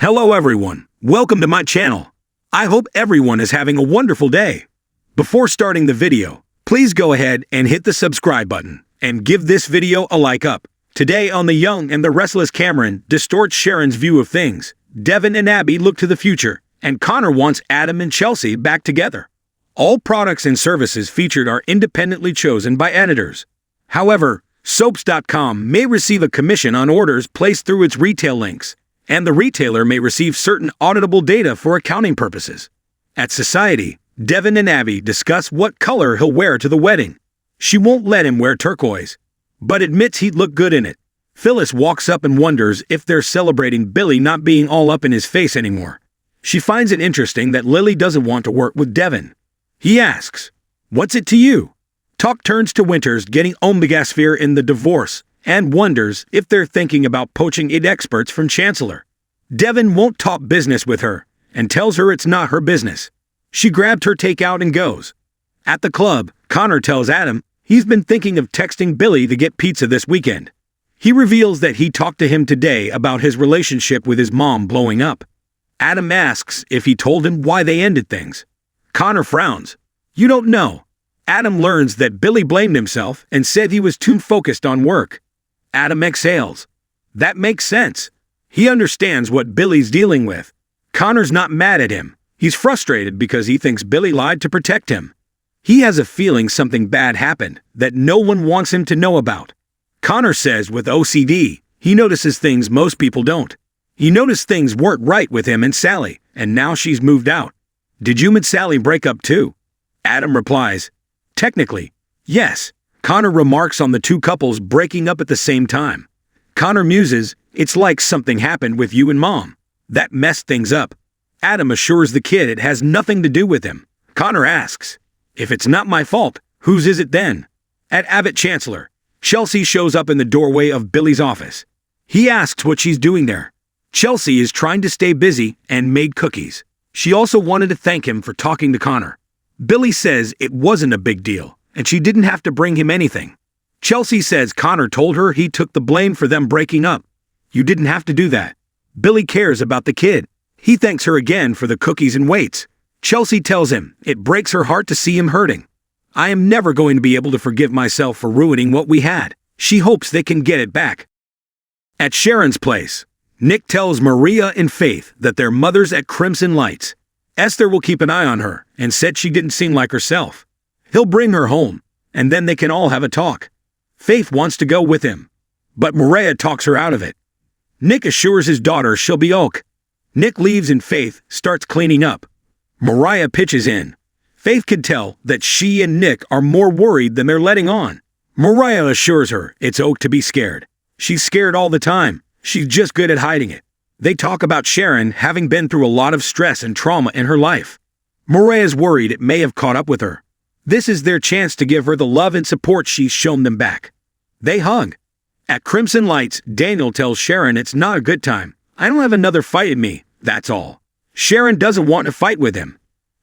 Hello everyone, welcome to my channel. I hope everyone is having a wonderful day. Before starting the video, please go ahead and hit the subscribe button and give this video a like up. Today on The Young and the Restless, Cameron distorts Sharon's view of things. Devin and Abby look to the future, and Connor wants Adam and Chelsea back together. All products and services featured are independently chosen by editors. However, Soaps.com may receive a commission on orders placed through its retail links, and the retailer may receive certain auditable data for accounting purposes. At Society, Devin and Abby discuss what color he'll wear to the wedding. She won't let him wear turquoise, but admits he'd look good in it. Phyllis walks up and wonders if they're celebrating Billy not being all up in his face anymore. She finds it interesting that Lily doesn't want to work with Devin. He asks, "What's it to you?" Talk turns to Winters getting Omega-sphere in the divorce and wonders if they're thinking about poaching id experts from Chancellor. Devin won't talk business with her and tells her it's not her business. She grabbed her takeout and goes. At the club, Connor tells Adam he's been thinking of texting Billy to get pizza this weekend. He reveals that he talked to him today about his relationship with his mom blowing up. Adam asks if he told him why they ended things. Connor frowns. "You don't know." Adam learns that Billy blamed himself and said he was too focused on work. Adam exhales. That makes sense. He understands what Billy's dealing with. Connor's not mad at him. He's frustrated because he thinks Billy lied to protect him. He has a feeling something bad happened that no one wants him to know about. Connor says with OCD, he notices things most people don't. He noticed things weren't right with him and Sally, and now she's moved out. "Did you and Sally break up too?" Adam replies, "Technically, yes." Connor remarks on the two couples breaking up at the same time. Connor muses, "It's like something happened with you and Mom. That messed things up." Adam assures the kid it has nothing to do with him. Connor asks, "If it's not my fault, whose is it then?" At Abbott Chancellor, Chelsea shows up in the doorway of Billy's office. He asks what she's doing there. Chelsea is trying to stay busy and made cookies. She also wanted to thank him for talking to Connor. Billy says it wasn't a big deal, and she didn't have to bring him anything. Chelsea says Connor told her he took the blame for them breaking up. "You didn't have to do that." Billy cares about the kid. He thanks her again for the cookies and waits. Chelsea tells him it breaks her heart to see him hurting. "I am never going to be able to forgive myself for ruining what we had." She hopes they can get it back. At Sharon's place, Nick tells Maria and Faith that their mother's at Crimson Lights. Esther will keep an eye on her and said she didn't seem like herself. He'll bring her home, and then they can all have a talk. Faith wants to go with him, but Maria talks her out of it. Nick assures his daughter she'll be ok. Nick leaves and Faith starts cleaning up. Mariah pitches in. Faith could tell that she and Nick are more worried than they're letting on. Mariah assures her it's ok to be scared. She's scared all the time. She's just good at hiding it. They talk about Sharon having been through a lot of stress and trauma in her life. Mariah's worried it may have caught up with her. This is their chance to give her the love and support she's shown them back. They hug. At Crimson Lights, Daniel tells Sharon it's not a good time. "I don't have another fight in me, that's all." Sharon doesn't want to fight with him.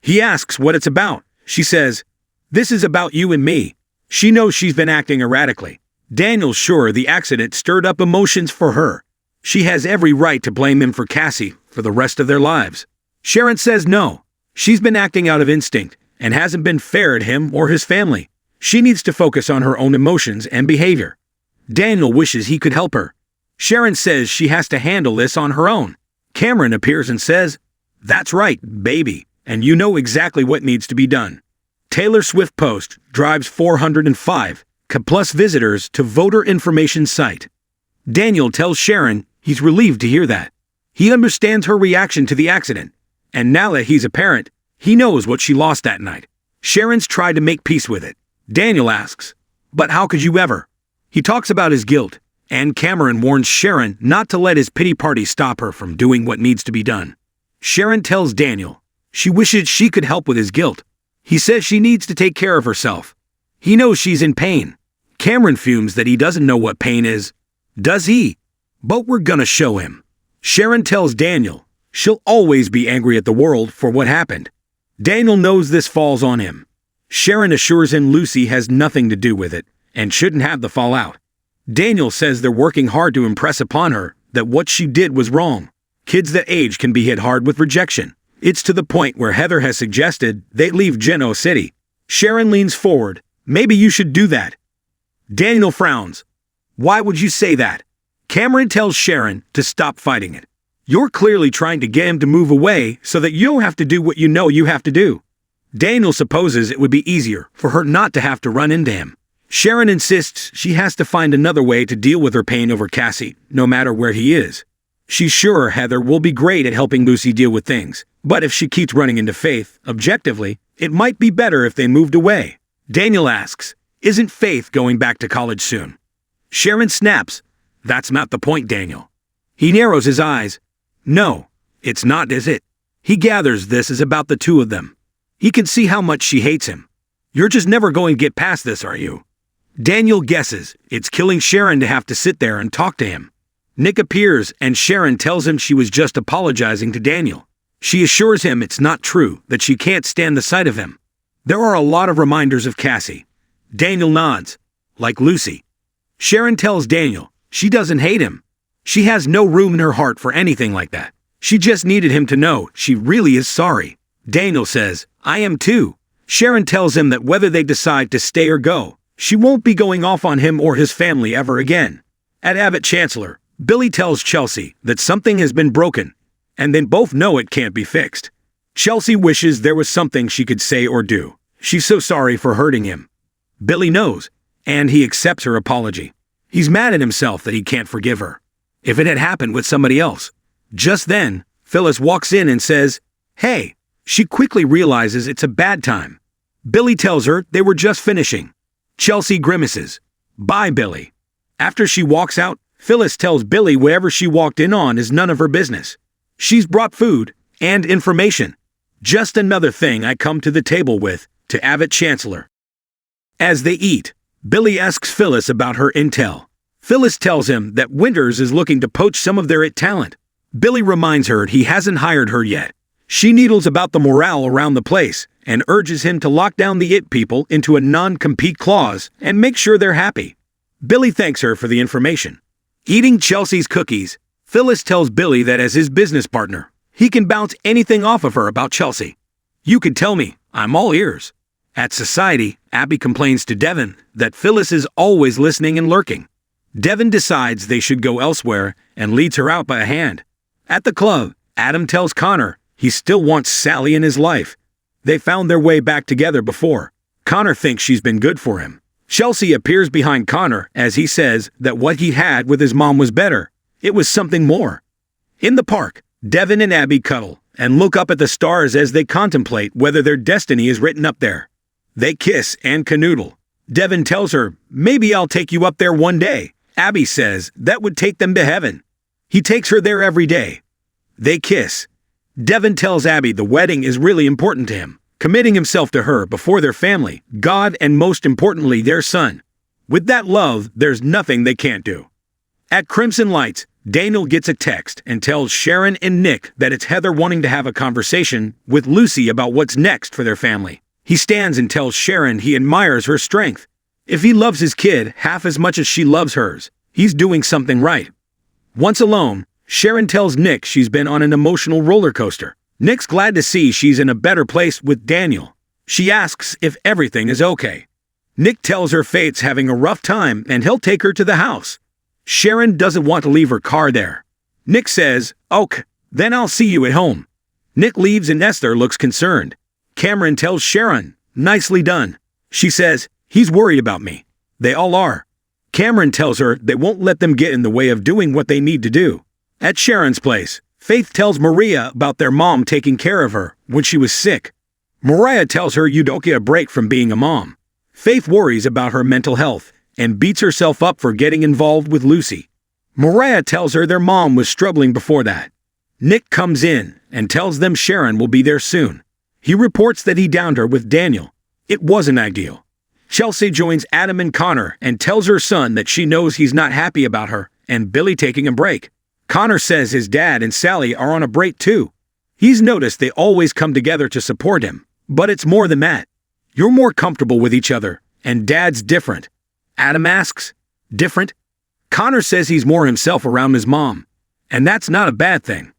He asks what it's about. She says, "This is about you and me." She knows she's been acting erratically. Daniel's sure the accident stirred up emotions for her. She has every right to blame him for Cassie for the rest of their lives. Sharon says no. She's been acting out of instinct and hasn't been fair to him or his family. She needs to focus on her own emotions and behavior. Daniel wishes he could help her. Sharon says she has to handle this on her own. Cameron appears and says, "That's right, baby, and you know exactly what needs to be done." Taylor Swift post drives 405 plus visitors to voter information site. Daniel tells Sharon he's relieved to hear that. He understands her reaction to the accident, and now that he's a parent, he knows what she lost that night. Sharon's tried to make peace with it. Daniel asks, "But how could you ever?" He talks about his guilt, and Cameron warns Sharon not to let his pity party stop her from doing what needs to be done. Sharon tells Daniel she wishes she could help with his guilt. He says she needs to take care of herself. He knows she's in pain. Cameron fumes that he doesn't know what pain is. Does he? But we're gonna show him. Sharon tells Daniel she'll always be angry at the world for what happened. Daniel knows this falls on him. Sharon assures him Lucy has nothing to do with it and shouldn't have the fallout. Daniel says they're working hard to impress upon her that what she did was wrong. Kids that age can be hit hard with rejection. It's to the point where Heather has suggested they leave Geno City. Sharon leans forward. Maybe you should do that. Daniel frowns. Why would you say that? Cameron tells Sharon to stop fighting it. You're clearly trying to get him to move away so that you don't have to do what you know you have to do. Daniel supposes it would be easier for her not to have to run into him. Sharon insists she has to find another way to deal with her pain over Cassie, no matter where he is. She's sure Heather will be great at helping Lucy deal with things, but if she keeps running into Faith, objectively, it might be better if they moved away. Daniel asks, isn't Faith going back to college soon? Sharon snaps, that's not the point, Daniel. He narrows his eyes. No, it's not, is it? He gathers this is about the two of them. He can see how much she hates him. You're just never going to get past this, are you? Daniel guesses it's killing Sharon to have to sit there and talk to him. Nick appears and Sharon tells him she was just apologizing to Daniel. She assures him it's not true, that she can't stand the sight of him. There are a lot of reminders of Cassie. Daniel nods, like Lucy. Sharon tells Daniel she doesn't hate him. She has no room in her heart for anything like that. She just needed him to know she really is sorry. Daniel says, I am too. Sharon tells him that whether they decide to stay or go, she won't be going off on him or his family ever again. At Abbott Chancellor, Billy tells Chelsea that something has been broken, and they both know it can't be fixed. Chelsea wishes there was something she could say or do. She's so sorry for hurting him. Billy knows, and he accepts her apology. He's mad at himself that he can't forgive her. If it had happened with somebody else. Just then, Phyllis walks in and says, hey. She quickly realizes it's a bad time. Billy tells her they were just finishing. Chelsea grimaces. Bye, Billy. After she walks out, Phyllis tells Billy whatever she walked in on is none of her business. She's brought food and information. Just another thing I come to the table with, to Abbott Chancellor. As they eat, Billy asks Phyllis about her intel. Phyllis tells him that Winters is looking to poach some of their IT talent. Billy reminds her he hasn't hired her yet. She needles about the morale around the place and urges him to lock down the IT people into a non-compete clause and make sure they're happy. Billy thanks her for the information. Eating Chelsea's cookies, Phyllis tells Billy that as his business partner, he can bounce anything off of her about Chelsea. You could tell me, I'm all ears. At Society, Abby complains to Devin that Phyllis is always listening and lurking. Devin decides they should go elsewhere and leads her out by a hand. At the club, Adam tells Connor he still wants Sally in his life. They found their way back together before. Connor thinks she's been good for him. Chelsea appears behind Connor as he says that what he had with his mom was better. It was something more. In the park, Devin and Abby cuddle and look up at the stars as they contemplate whether their destiny is written up there. They kiss and canoodle. Devin tells her, maybe I'll take you up there one day. Abby says that would take them to heaven. He takes her there every day. They kiss. Devin tells Abby the wedding is really important to him, committing himself to her before their family, God, and most importantly, their son. With that love, there's nothing they can't do. At Crimson Lights, Daniel gets a text and tells Sharon and Nick that it's Heather wanting to have a conversation with Lucy about what's next for their family. He stands and tells Sharon he admires her strength. If he loves his kid half as much as she loves hers, he's doing something right. Once alone, Sharon tells Nick she's been on an emotional roller coaster. Nick's glad to see she's in a better place with Daniel. She asks if everything is okay. Nick tells her Faith's having a rough time and he'll take her to the house. Sharon doesn't want to leave her car there. Nick says, "Okay, then I'll see you at home." Nick leaves and Esther looks concerned. Cameron tells Sharon, "Nicely done." She says, "He's worried about me." They all are. Cameron tells her they won't let them get in the way of doing what they need to do. At Sharon's place, Faith tells Maria about their mom taking care of her when she was sick. Mariah tells her you don't get a break from being a mom. Faith worries about her mental health and beats herself up for getting involved with Lucy. Mariah tells her their mom was struggling before that. Nick comes in and tells them Sharon will be there soon. He reports that he downed her with Daniel. It wasn't ideal. Chelsea joins Adam and Connor and tells her son that she knows he's not happy about her and Billy taking a break. Connor says his dad and Sally are on a break too. He's noticed they always come together to support him, but it's more than that. You're more comfortable with each other, and Dad's different. Adam asks, "Different?" Connor says he's more himself around his mom, and that's not a bad thing.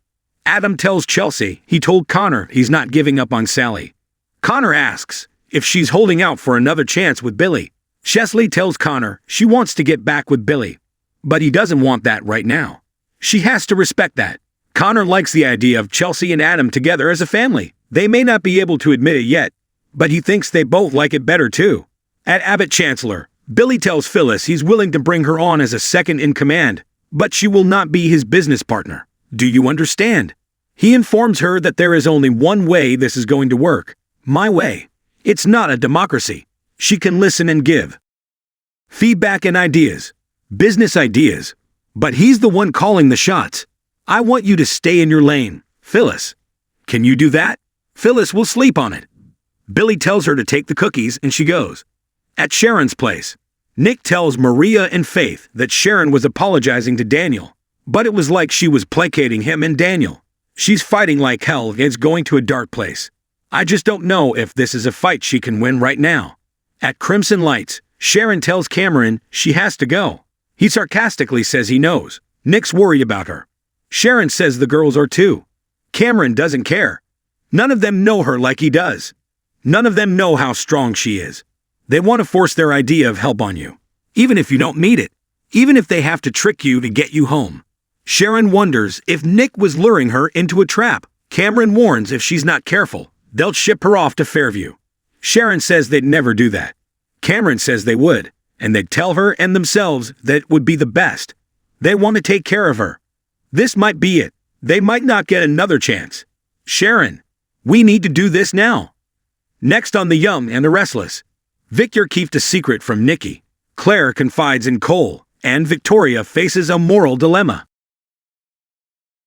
Adam tells Chelsea he told Connor he's not giving up on Sally. Connor asks if she's holding out for another chance with Billy. Chesley tells Connor she wants to get back with Billy, but he doesn't want that right now. She has to respect that. Connor likes the idea of Chelsea and Adam together as a family. They may not be able to admit it yet, but he thinks they both like it better too. At Abbott Chancellor, Billy tells Phyllis he's willing to bring her on as a second in command, but she will not be his business partner. Do you understand? He informs her that there is only one way this is going to work. My way. It's not a democracy. She can listen and give feedback and ideas. Business ideas. But he's the one calling the shots. I want you to stay in your lane, Phyllis. Can you do that? Phyllis will sleep on it. Billy tells her to take the cookies and she goes. At Sharon's place, Nick tells Maria and Faith that Sharon was apologizing to Daniel, but it was like she was placating him and Daniel. She's fighting like hell against going to a dark place. I just don't know if this is a fight she can win right now. At Crimson Lights, Sharon tells Cameron she has to go. He sarcastically says he knows. Nick's worried about her. Sharon says the girls are too. Cameron doesn't care. None of them know her like he does. None of them know how strong she is. They want to force their idea of help on you, even if you don't meet it, even if they have to trick you to get you home. Sharon wonders if Nick was luring her into a trap. Cameron warns if she's not careful, they'll ship her off to Fairview. Sharon says they'd never do that. Cameron says they would, and they'd tell her and themselves that it would be the best. They want to take care of her. This might be it. They might not get another chance. Sharon, we need to do this now. Next on The Young and the Restless, Victor keeps a secret from Nikki. Claire confides in Cole, and Victoria faces a moral dilemma.